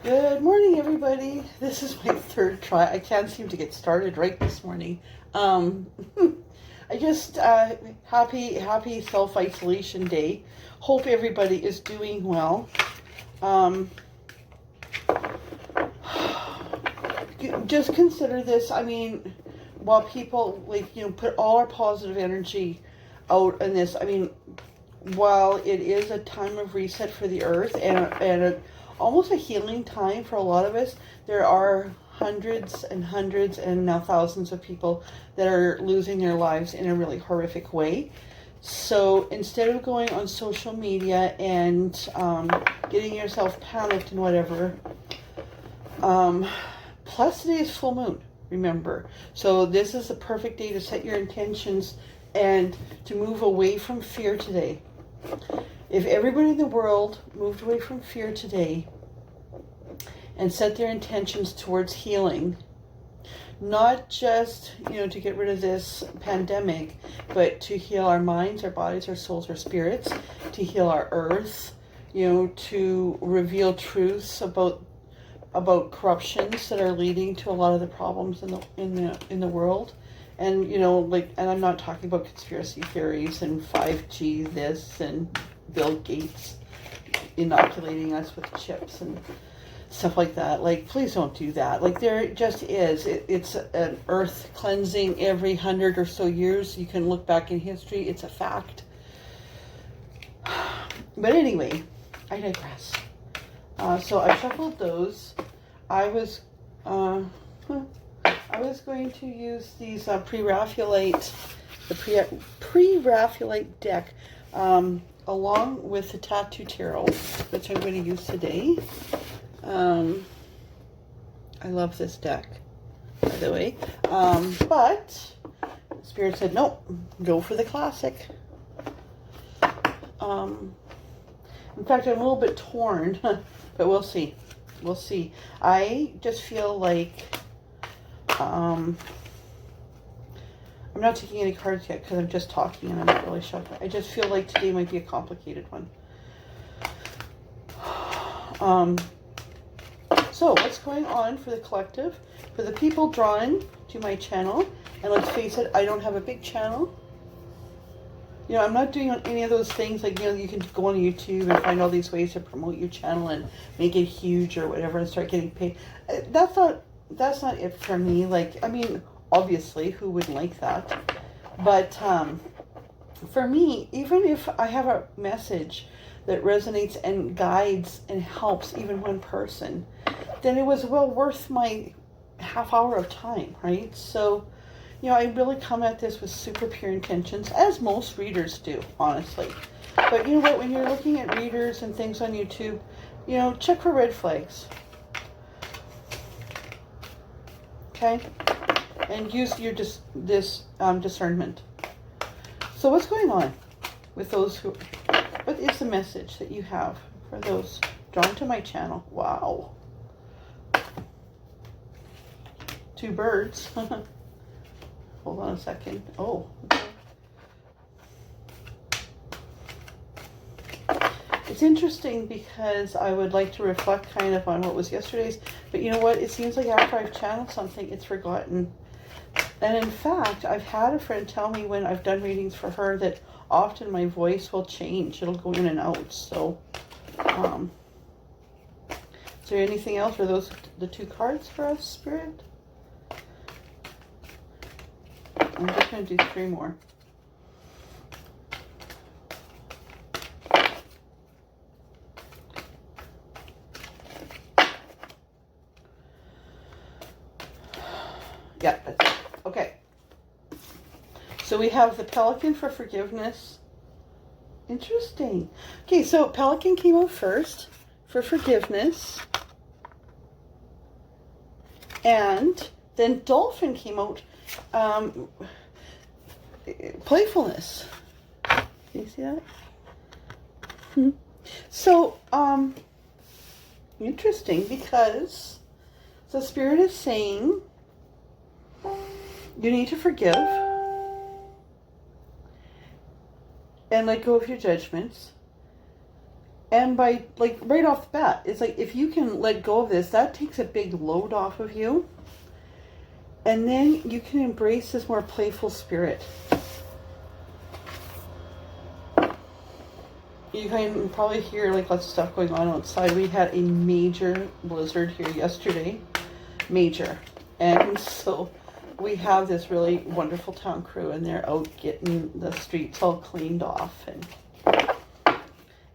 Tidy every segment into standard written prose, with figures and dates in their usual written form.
Good morning, everybody. This is my third try. I can't seem to get started right this morning. Um, I just happy self-isolation day. Hope everybody is doing well. Just consider this. I mean, while people put all our positive energy out in this. I mean, while it is a time of reset for the earth and almost a healing time for a lot of us, there are hundreds and hundreds and now thousands of people that are losing their lives in a really horrific way. So instead of going on social media and getting yourself panicked and whatever, plus today is full moon, remember. So this is the perfect day to set your intentions and to move away from fear today. If everybody in the world moved away from fear today and set their intentions towards healing, not just, to get rid of this pandemic, but to heal our minds, our bodies, our souls, our spirits, to heal our earth, to reveal truths about corruptions that are leading to a lot of the problems in the world. And and I'm not talking about conspiracy theories and 5G this and Bill Gates inoculating us with chips and stuff like that. Like, please don't do that. Like, there just is. It's an earth cleansing every 100 or so years. You can look back in history. It's a fact. But anyway, I digress. So I shuffled those. I was going to use these pre-Raphaelite deck along with the Tattoo Tarot, which I'm going to use today. I love this deck, by the way. But Spirit said, nope, go for the classic. In fact, I'm a little bit torn, but we'll see. We'll see. I just feel like I'm not taking any cards yet because I'm just talking and I'm not really shuffling. I just feel like today might be a complicated one. So what's going on for the collective? For the people drawn to my channel, and let's face it, I don't have a big channel. I'm not doing any of those things like, you can go on YouTube and find all these ways to promote your channel and make it huge or whatever and start getting paid. That's not it for me. Like, I mean, obviously, who wouldn't like that? But for me, even if I have a message that resonates and guides and helps even one person, then it was well worth my half hour of time, right? So, I really come at this with super pure intentions, as most readers do, honestly. But you know what? When you're looking at readers and things on YouTube, check for red flags. Okay? And use your discernment. So what's going on with those what is the message that you have for those drawn to my channel? Wow. 2 birds. Hold on a second. Oh, okay. It's interesting because I would like to reflect kind of on what was yesterday's, but you know what? It seems like after I've channeled something, it's forgotten. And in fact, I've had a friend tell me when I've done readings for her that often my voice will change. It'll go in and out. So, is there anything else? Are those the 2 cards for us, Spirit? I'm just going to do 3 more. Yeah, that's it. Okay. So we have the Pelican for forgiveness. Interesting. Okay, so Pelican came out first for forgiveness. And then Dolphin came out, playfulness. Can you see that? So, interesting because the Spirit is saying you need to forgive and let go of your judgments And by, like, right off the bat, it's like, if you can let go of this, that takes a big load off of you. And then you can embrace this more playful spirit. You can probably hear, like, lots of stuff going on outside. We had a major blizzard here yesterday. Major. And so we have this really wonderful town crew, and they're out getting the streets all cleaned off. And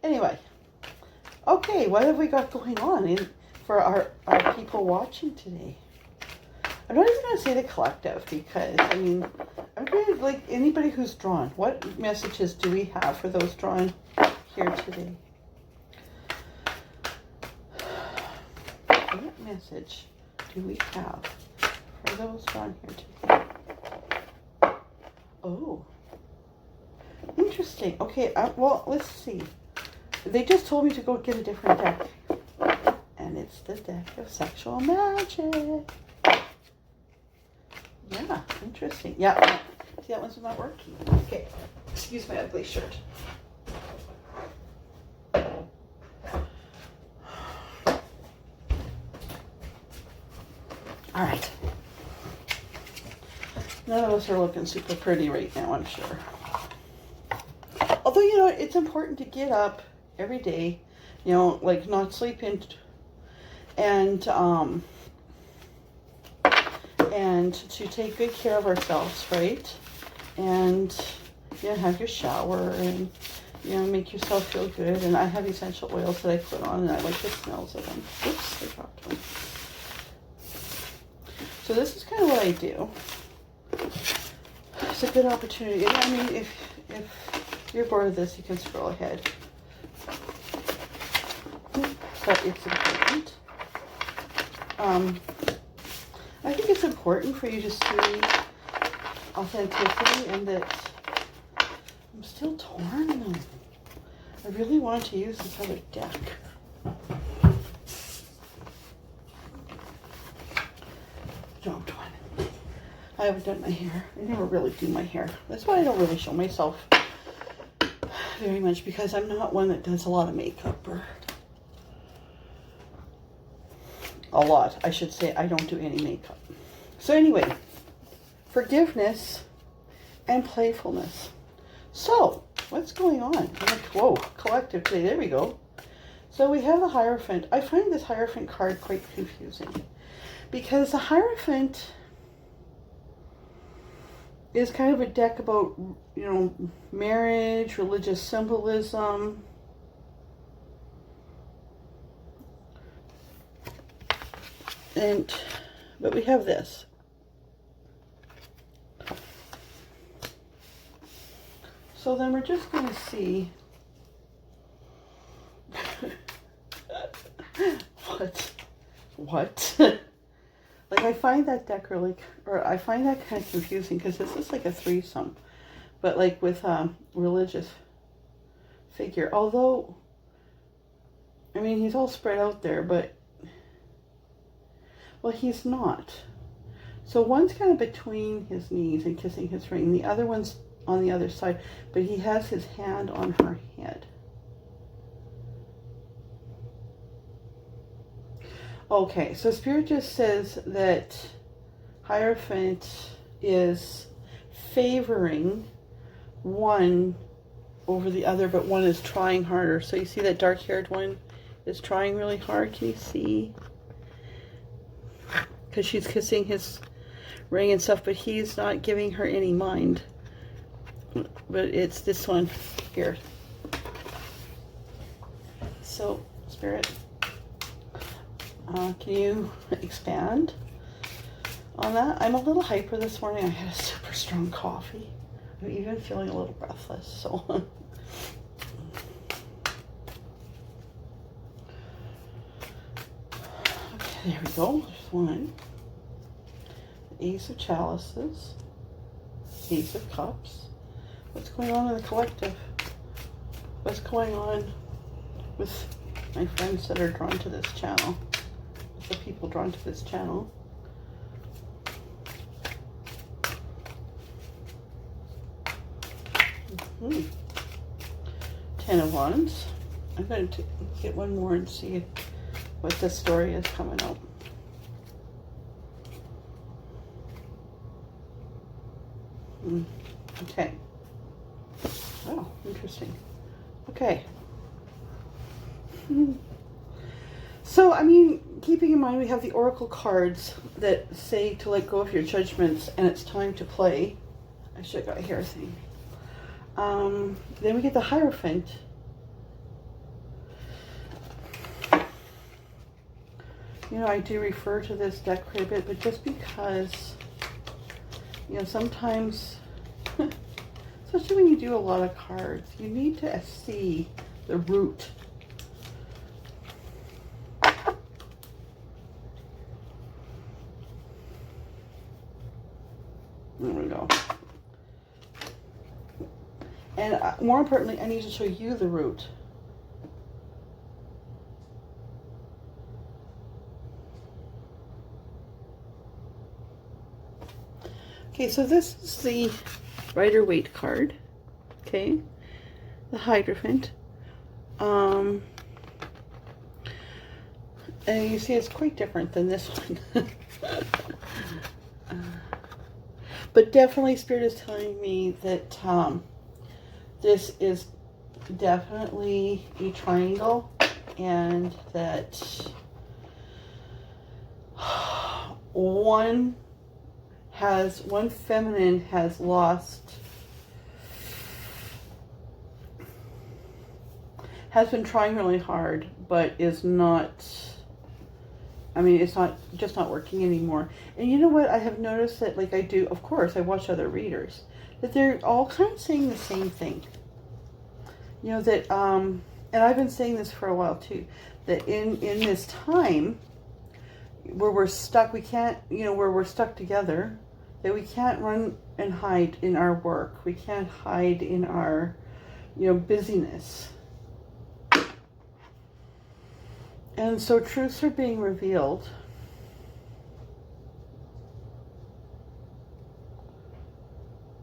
anyway, okay, what have we got going on for our people watching today? I'm not even going to say the collective, because, I mean, I'm going to, like, anybody who's drawn. What messages do we have for those drawn here today? What message do we have for those drawn here today? Oh, interesting. Okay, well, let's see. They just told me to go get a different deck. And it's the deck of sexual magic. Yeah, interesting. Yeah, see, that one's not working. Okay, excuse my ugly shirt. All right. None of us are looking super pretty right now, I'm sure. Although, you know, it's important to get up every day, you know, like, not sleep in, and to take good care of ourselves, right? And, you know, have your shower and, you know, make yourself feel good. And I have essential oils that I put on, and I like the smells of them. Oops, I dropped one. So this is kind of what I do. It's a good opportunity. I mean, if you're bored of this, you can scroll ahead. But it's important. I think it's important for you to see authenticity, and that I'm still torn. I really want to use this other deck. Dropped one. I haven't done my hair. I never really do my hair. That's why I don't really show myself very much, because I'm not one that does a lot of makeup, or a lot, I should say. I don't do any makeup. So anyway, forgiveness and playfulness. So, what's going on? Whoa, collective today. There we go. So we have the Hierophant. I find this Hierophant card quite confusing, because the Hierophant is kind of a deck about, you know, marriage, religious symbolism. But we have this. So then we're just going to see what? Like, I find that deck really, or I find that kind of confusing, because this is like a threesome, but like with religious figure. Although, I mean, he's all spread out there, but, well, he's not. So one's kind of between his knees and kissing his ring. The other one's on the other side, but he has his hand on her head. Okay, so Spirit just says that Hierophant is favoring one over the other, but one is trying harder. So you see that dark-haired one is trying really hard. Can you see? Because she's kissing his ring and stuff, but he's not giving her any mind. But it's this one here. So, Spirit, can you expand on that? I'm a little hyper this morning. I had a super strong coffee. I'm even feeling a little breathless, so. Okay, there we go. There's one. Ace of Chalices. Ace of Cups. What's going on in the collective? What's going on with my friends that are drawn to this channel? The people drawn to this channel. Ten of Wands. I'm going to get one more and see what the story is coming out. Okay. Oh, interesting. Okay. So, I mean, keeping in mind we have the oracle cards that say to let go of your judgments and it's time to play. I should have got a hair thing. Then we get the Hierophant. You know, I do refer to this deck quite a bit, but just because, you know, sometimes, especially when you do a lot of cards, you need to see the root. There we go. And more importantly, I need to show you the root. Okay, so this is the Rider-Waite card. Okay, the Hierophant. And you see it's quite different than this one. But definitely Spirit is telling me that this is definitely a triangle, and that one feminine has been trying really hard, but is not, I mean, it's just not working anymore. And you know what? I have noticed that, like I do, of course, I watch other readers, that they're all kind of saying the same thing. You know, that, and I've been saying this for a while too, that in this time where we're stuck, we can't, you know, where we're stuck together, that we can't run and hide in our work. We can't hide in our, you know, busyness. And so truths are being revealed.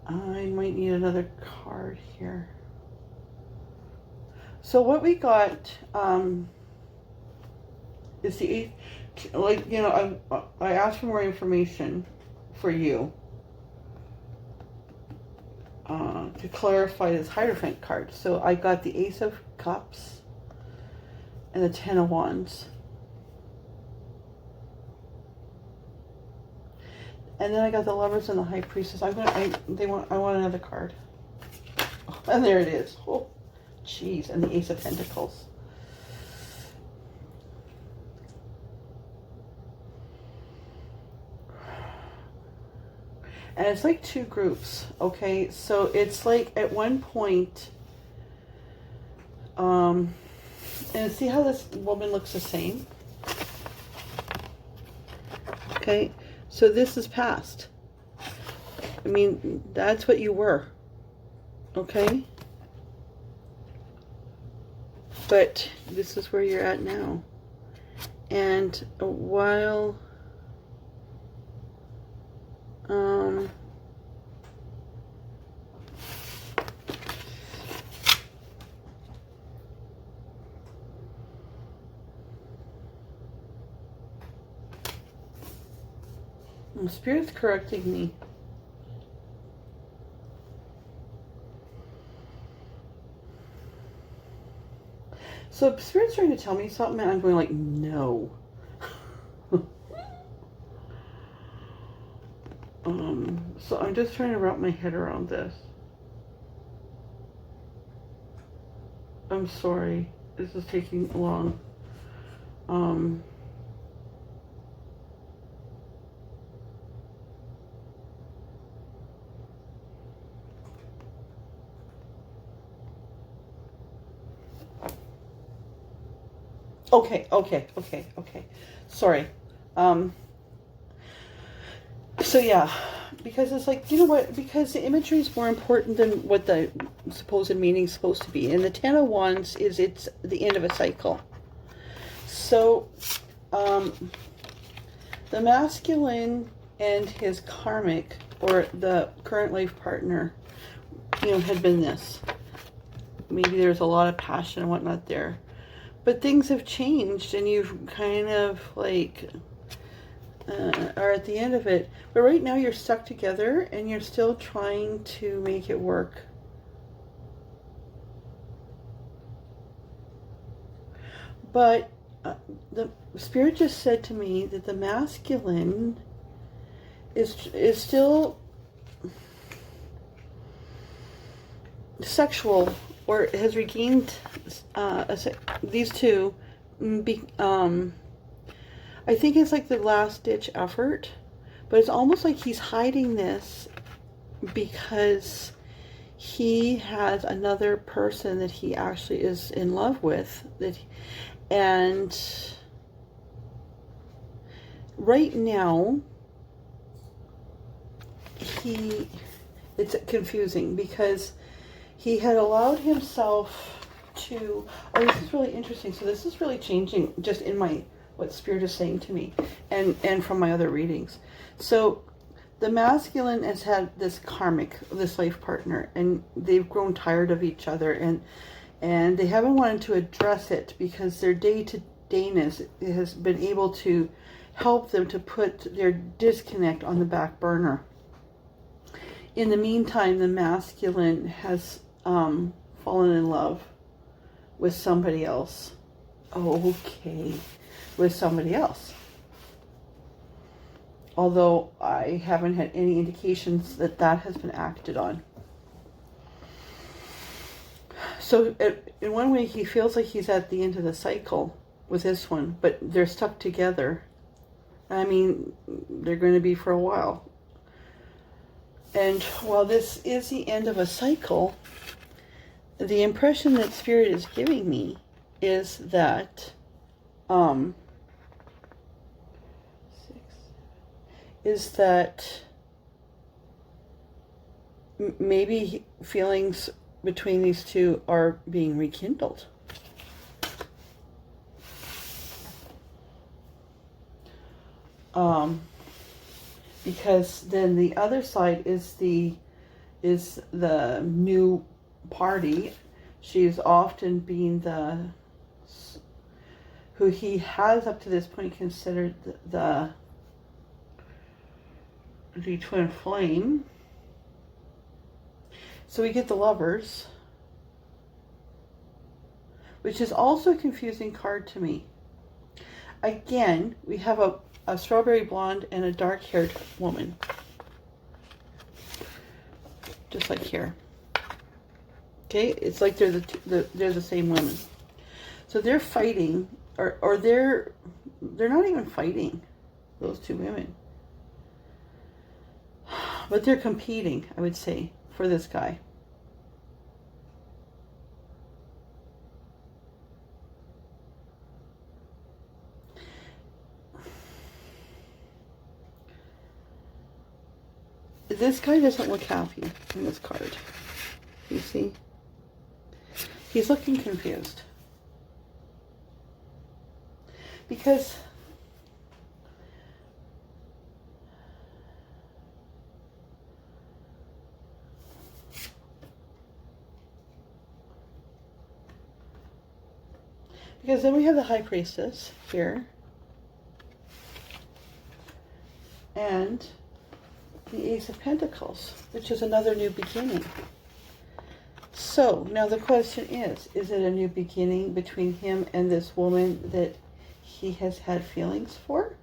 I might need another card here. So what we got is the 8th, like, you know, I asked for more information for you to clarify this Hierophant card. So I got the Ace of Cups and the 10 of Wands. And then I got the Lovers and the High Priestess. I want another card. And there it is. Oh, jeez. And the Ace of Pentacles. And it's like two groups, okay? So it's like at one point, and see how this woman looks the same? Okay, so this is past. I mean, that's what you were, okay? But this is where you're at now. And while Spirit's correcting me. So Spirit's trying to tell me something and I'm going like, no. So I'm just trying to wrap my head around this. I'm sorry. This is taking long. Okay. Sorry. So yeah, because it's like, you know what, because the imagery is more important than what the supposed meaning is supposed to be. And the 10 of Wands is, it's the end of a cycle. So the masculine and his karmic, or the current life partner, you know, had been this. Maybe there's a lot of passion and whatnot there. But things have changed, and you've kind of like are at the end of it. But right now you're stuck together, and you're still trying to make it work. But the Spirit just said to me that the masculine is still sexual, or has regained these two. I think it's like the last ditch effort, but it's almost like he's hiding this because he has another person that he actually is in love with, and right now it's confusing because he had allowed himself to, oh, this is really interesting. So this is really changing just in what Spirit is saying to me, and from my other readings. So the masculine has had this karmic, this life partner, and they've grown tired of each other, and they haven't wanted to address it because their day-to-dayness has been able to help them to put their disconnect on the back burner. In the meantime, the masculine has fallen in love with somebody else. Okay, with somebody else. Although I haven't had any indications that has been acted on. So in one way, he feels like he's at the end of the cycle with this one, but they're stuck together. I mean, they're going to be for a while. And while this is the end of a cycle, the impression that Spirit is giving me is that maybe feelings between these two are being rekindled. Because then the other side is the new party. She's often been who he has up to this point considered the twin flame. So we get the Lovers, which is also a confusing card to me. Again, we have a strawberry blonde and a dark-haired woman, just like here. Okay, it's like they're the same women. So they're fighting, or they're not even fighting, those two women, but they're competing, I would say, for this guy. This guy doesn't look happy in this card. You see? He's looking confused. Because then we have the High Priestess here. And the Ace of Pentacles, which is another new beginning. So now the question is it a new beginning between him and this woman that he has had feelings for,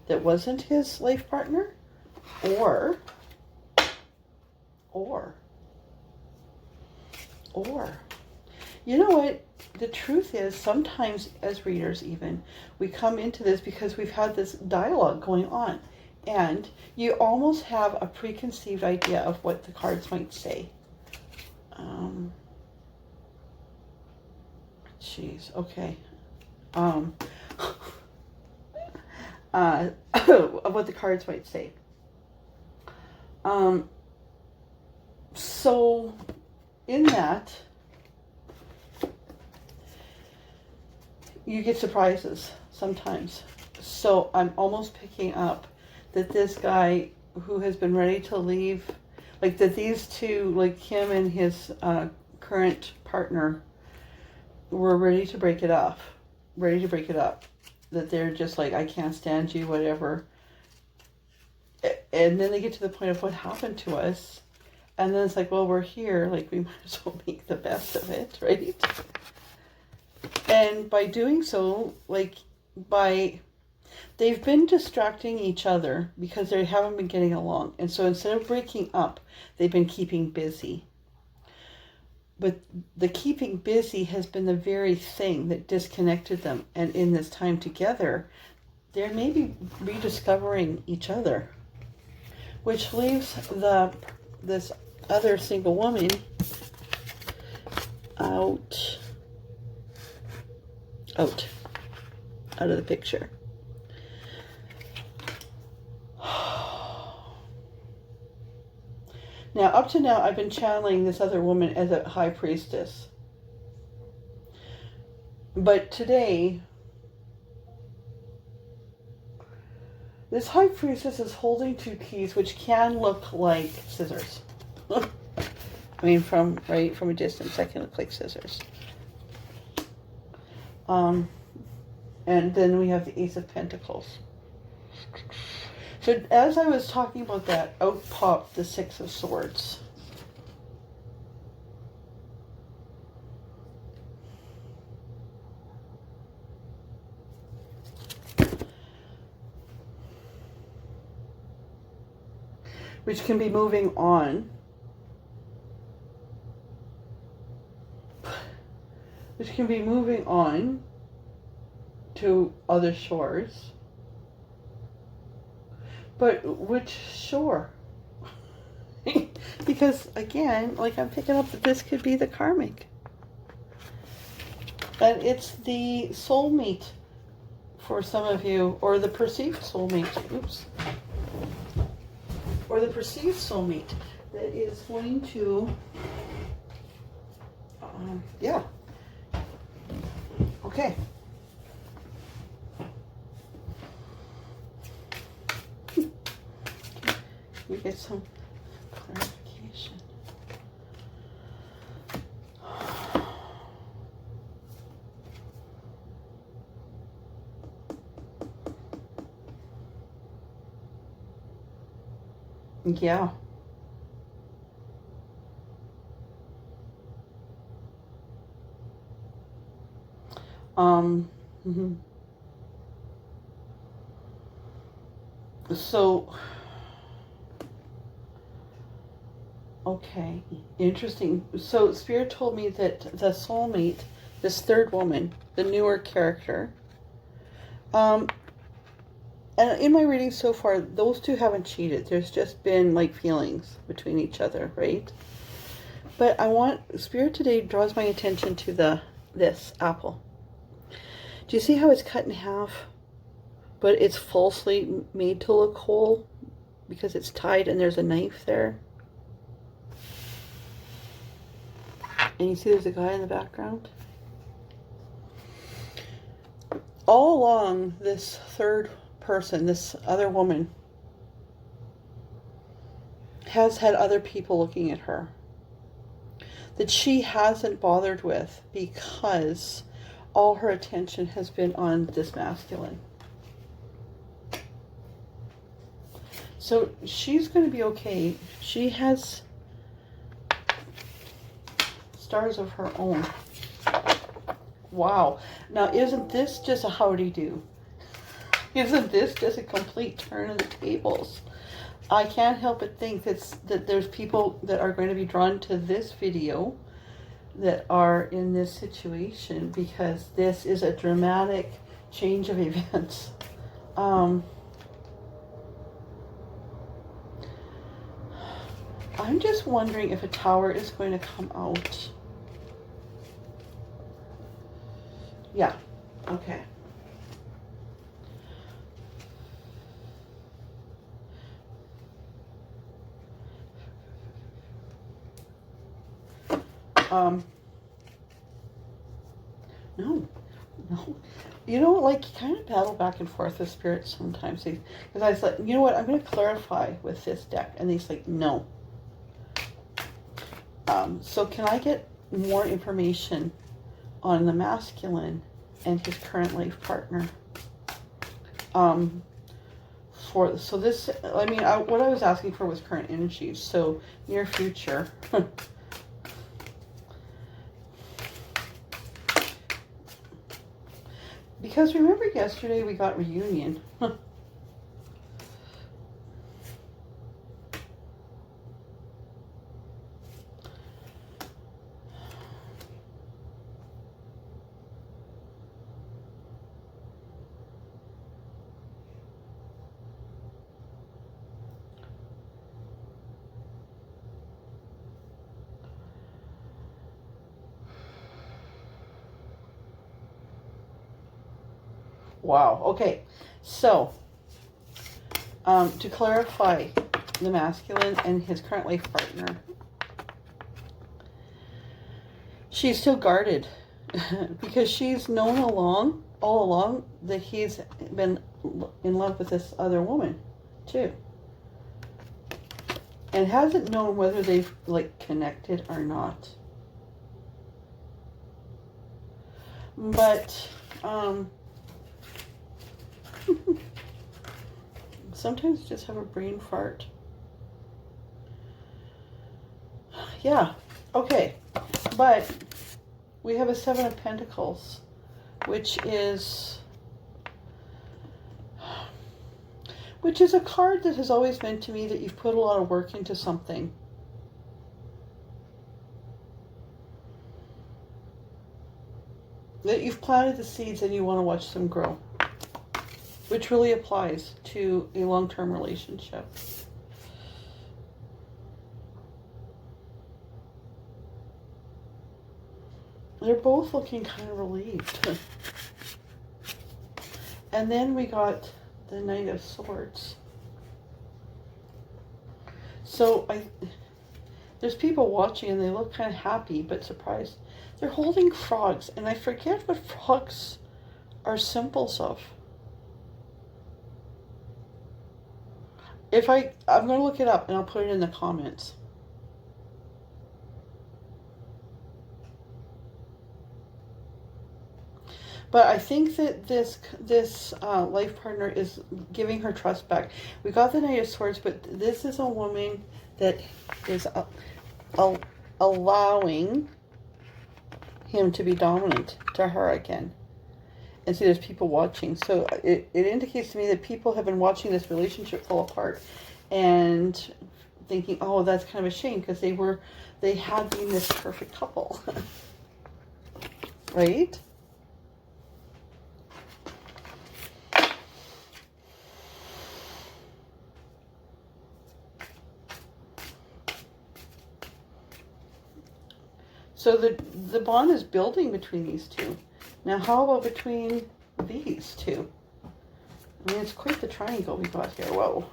that wasn't his life partner? Or you know what? The truth is, sometimes as readers even, we come into this because we've had this dialogue going on. And you almost have a preconceived idea of what the cards might say. Jeez, okay. Of what the cards might say. So, in that, you get surprises sometimes. So, I'm almost picking up that this guy who has been ready to leave, like that these two, like him and his current partner, were ready to break it off. ready to break it up. That they're just like, I can't stand you, whatever. And then they get to the point of what happened to us. And then it's like, well, we're here. Like, we might as well make the best of it, right? And by doing so, like, they've been distracting each other because they haven't been getting along. And so instead of breaking up, they've been keeping busy. But the keeping busy has been the very thing that disconnected them. And in this time together, they're maybe rediscovering each other. Which leaves this other single woman out of the picture. Now, up to now, I've been channeling this other woman as a high priestess. But today, this high priestess is holding two keys which can look like scissors. I mean, from a distance, that can look like scissors. And then we have the Ace of Pentacles. So as I was talking about that, out popped the Six of Swords. Which can be moving on. Which can be moving on to other shores. But which shore? Because again, like I'm picking up that this could be the karmic. And it's the soulmate for some of you, or the perceived soulmate. Oops. Or the perceived soulmate that is going to, yeah. Okay. We get some clarification. Yeah. So, okay, interesting. So Spirit told me that the soulmate, this third woman, the newer character, and in my reading so far, those two haven't cheated. There's just been like feelings between each other, right? But Spirit today draws my attention to this apple. Do you see how it's cut in half? But it's falsely made to look whole because it's tied and there's a knife there. And you see there's a guy in the background. All along, this third person, this other woman, has had other people looking at her that she hasn't bothered with because all her attention has been on this masculine. So she's going to be okay. She has stars of her own. Wow. Now, isn't this just a howdy-do? Isn't this just a complete turn of the tables? I can't help but think that there's people that are going to be drawn to this video that are in this situation because this is a dramatic change of events. I'm just wondering if a tower is going to come out. Yeah, okay. No. You know, like, you kind of battle back and forth with spirits sometimes. Because I was like, you know what, I'm going to clarify with this deck. And he's like, no. So can I get more information on the masculine and his current life partner. So this, I mean, what I was asking for was current energies. So near future. Because remember yesterday we got reunion. Wow. Okay. So, to clarify the masculine and his current life partner, she's still guarded because she's known all along that he's been in love with this other woman too, and hasn't known whether they've like connected or not. But sometimes just have a brain fart. Yeah, okay. But we have a 7 of Pentacles, which is a card that has always meant to me that you've put a lot of work into something. That you've planted the seeds and you want to watch them grow. Which really applies to a long-term relationship. They're both looking kind of relieved. And then we got the Knight of Swords. So there's people watching and they look kind of happy but surprised. They're holding frogs, and I forget what frogs are symbols of. I'm going to look it up and I'll put it in the comments. But I think that this life partner is giving her trust back. We got the Knight of Swords, but this is a woman that is allowing him to be dominant to her again. And see, there's people watching. So it indicates to me that people have been watching this relationship fall apart and thinking, oh, that's kind of a shame because they had been this perfect couple. Right? So the bond is building between these two. Now, how about between these two? I mean, it's quite the triangle we got here. Whoa.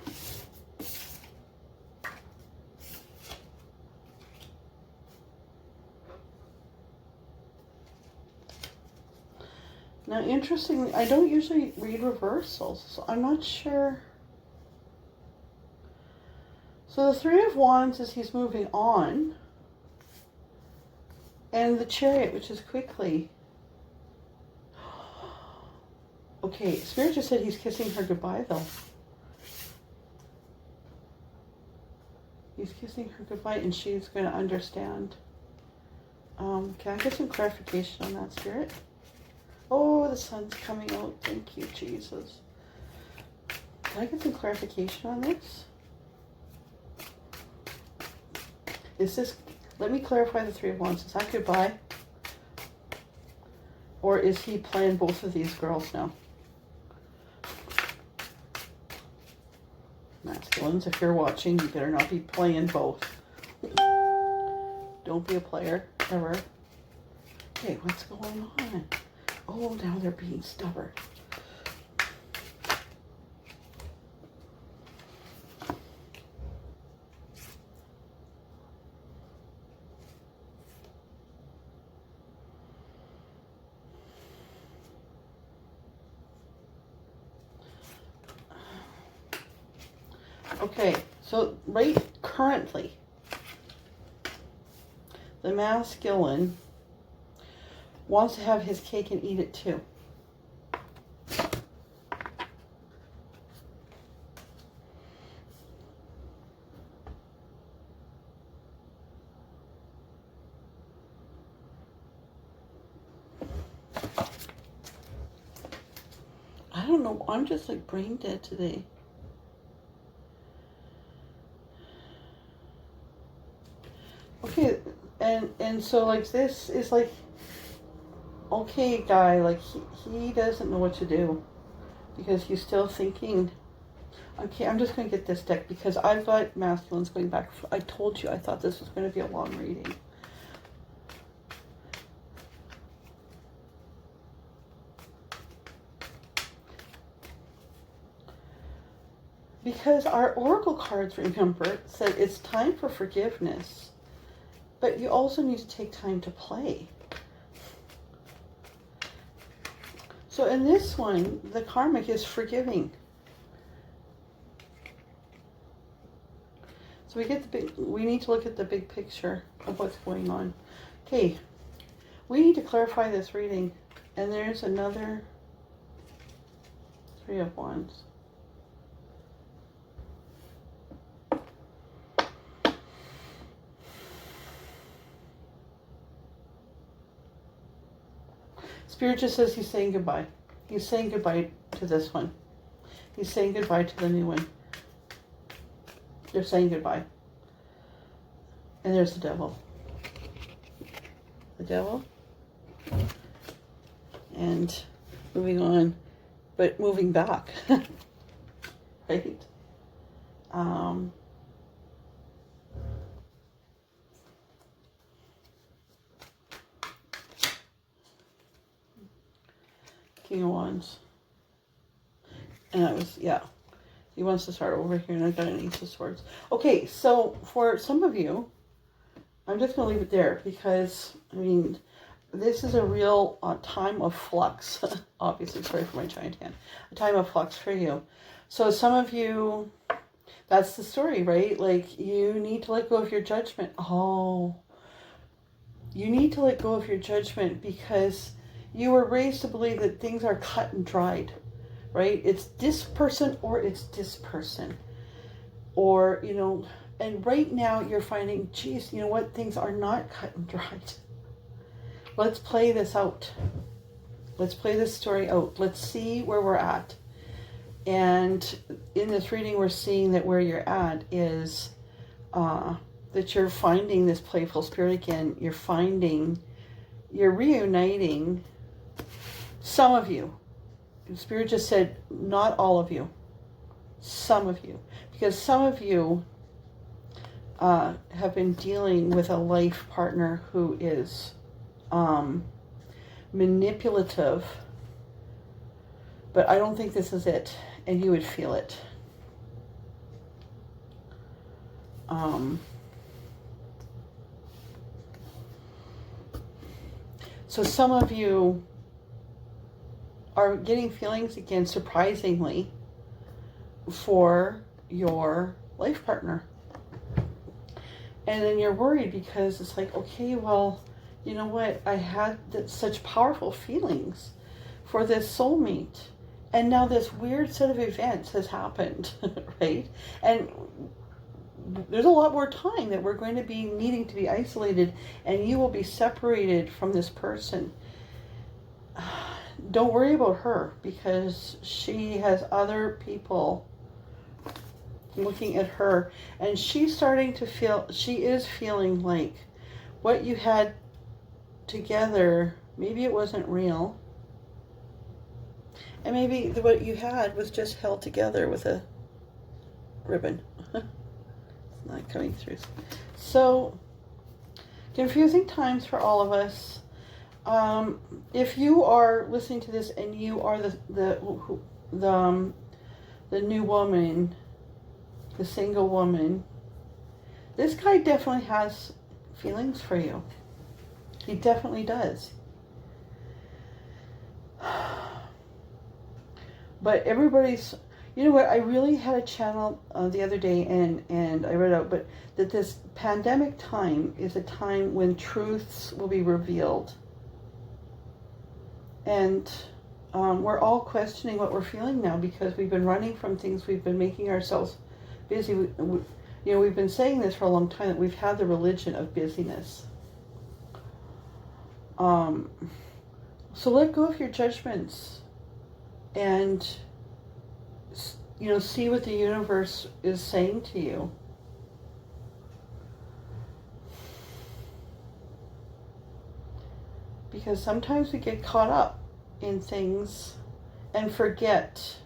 Now, interestingly, I don't usually read reversals, so I'm not sure. So the Three of Wands is he's moving on. And the Chariot, which is quickly. Okay, Spirit just said he's kissing her goodbye, though. He's kissing her goodbye, and she's going to understand. Can I get some clarification on that, Spirit? Oh, the sun's coming out. Thank you, Jesus. Can I get some clarification on this? Is this... Let me clarify the Three of Wands. Is that goodbye? Or is he playing both of these girls now? Masculines, if you're watching, you better not be playing both. Don't be a player, ever. Okay, what's going on? Oh, now they're being stubborn. Okay, so right currently, the masculine wants to have his cake and eat it too. I don't know. I'm just like brain dead today. Okay, and so like this is like, okay, guy, like he doesn't know what to do because he's still thinking. Okay, I'm just going to get this deck because I've got masculines going back. I told you I thought this was going to be a long reading. Because our oracle cards, remember, said it's time for forgiveness, but you also need to take time to play. So in this one, the karmic is forgiving. So we need to look at the big picture of what's going on. Okay, we need to clarify this reading. And there's another Three of Wands. Spirit just says he's saying goodbye. He's saying goodbye to this one. He's saying goodbye to the new one. They're saying goodbye. And there's the devil. The devil. And moving on, but moving back. Right? King of Wands. And that was, yeah. He wants to start over here, and I got an Ace of Swords. Okay, so for some of you, I'm just going to leave it there because, I mean, this is a real time of flux. Obviously, sorry for my giant hand. A time of flux for you. So some of you, that's the story, right? Like, you need to let go of your judgment. Oh, you need to let go of your judgment because you were raised to believe that things are cut and dried, right? It's this person or it's this person. Or, you know, and right now you're finding, geez, you know what? Things are not cut and dried. Let's play this out. Let's play this story out. Let's see where we're at. And in this reading, we're seeing that where you're at is that you're finding this playful spirit again. You're reuniting some of you. Spirit just said, not all of you. Some of you. Because some of you have been dealing with a life partner who is manipulative, but I don't think this is it, and you would feel it. So some of you are getting feelings again, surprisingly, for your life partner. And then you're worried because it's like, okay, well, you know what? I had such powerful feelings for this soulmate. And now this weird set of events has happened, right? And there's a lot more time that we're going to be needing to be isolated, and you will be separated from this person. Don't worry about her because she has other people looking at her, and she's starting to feel, she is feeling like what you had together, maybe it wasn't real, and maybe what you had was just held together with a ribbon. It's not coming through. So confusing times for all of us. If you are listening to this and you are the new woman, the single woman, this guy definitely has feelings for you. He definitely does. But everybody's, you know what, I really had a channel the other day and I read out, but that this pandemic time is a time when truths will be revealed. And we're all questioning what we're feeling now because we've been running from things. We've been making ourselves busy. You know, we've been saying this for a long time, that we've had the religion of busyness. So let go of your judgments and you know, see what the universe is saying to you. Because sometimes we get caught up in things and forget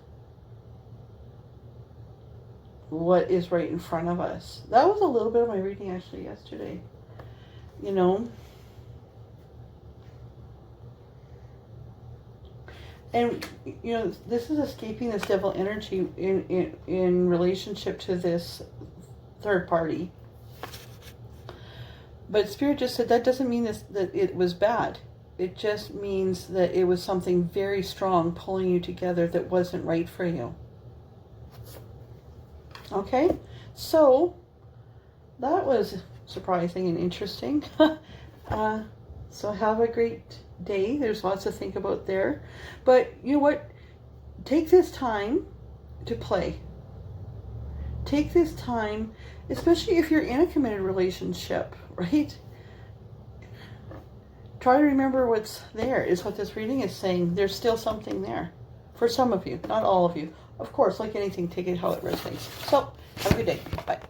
what is right in front of us. That was a little bit of my reading actually yesterday. You know, and you know, this is escaping this devil energy in relationship to this third party. But Spirit just said that doesn't mean that it was bad. It just means that it was something very strong pulling you together that wasn't right for you. Okay, so that was surprising and interesting. So have a great day. There's lots to think about there. But you know what? Take this time to play. Take this time, especially if you're in a committed relationship, right? Try to remember what's there, is what this reading is saying. There's still something there. For some of you, not all of you. Of course, like anything, take it how it resonates. So, have a good day. Bye.